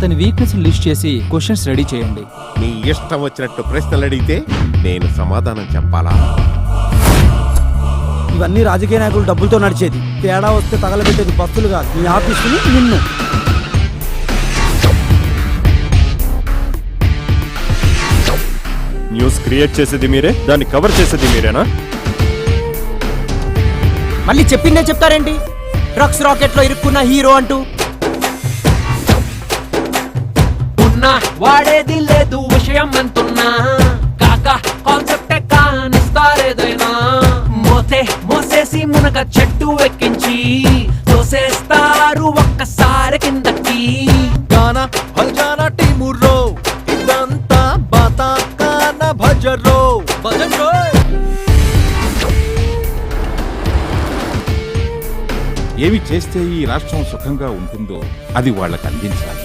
అతని weakness list చేసి questions ready చేయండి. నీ ఇష్టం వచ్చినట్టు ప్రశ్నలు అడిగితే నేను సమాధానం చెప్పాలా? ఇవన్నీ రాజకీయ నాయకులు డబ్బులతో నడిచేది. తేడా వస్తే తగలబెట్టేది బస్సులు కాదు, నీ ఆఫీసుని నిన్ను. న్యూస్ క్రియేట్ చేసేది మీరే, దాన్ని కవర్ చేసేది మీరేనా? మళ్ళీ చెప్పిందే చెప్తారేంటి? డ్రగ్స్ రాకెట్ లో ఇరుక్కున్న హీరో అంటూ. ఉన్నా వాడేది లేదు విషయం అంటున్నా, కాక కాన్సెప్ట్ కానిస్తారేదైనా. మోసేసి మునక చెట్టు ఎక్కించి తోసేస్తారు ఒక్కసారి కిందకి. గానా భజన టీమురో ఇదంతా బతాకాన భజరో భజరో. ఏమి చేస్తే ఈ రాష్ట్రం సుఖంగా ఉంటుందో అది వాళ్ళకు అందించాలి.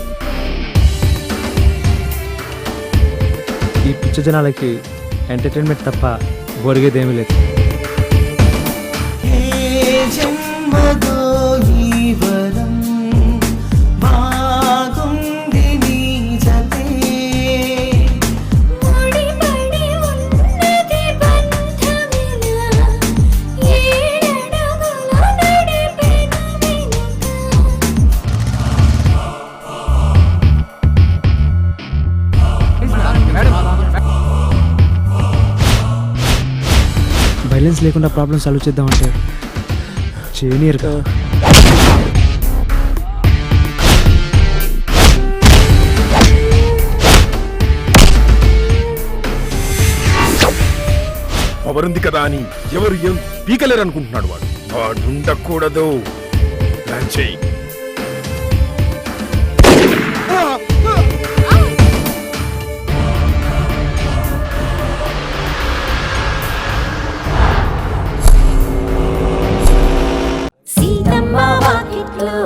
ఈ పిచ్చ జనాలకి ఎంటర్టైన్మెంట్ తప్ప బొరిగేదేమీ లేదు. వైలెన్స్ లేకుండా ప్రాబ్లమ్ సాల్వ్ చేద్దామంటే చేయనీయరు కదా. పవరుంది కదా అని ఎవరు ఏం పీకలేరు అనుకుంటున్నాడు. వాడు ఉండకూడదు. ప్లాన్ చేయి. సీతమ్మ వాకిట్లో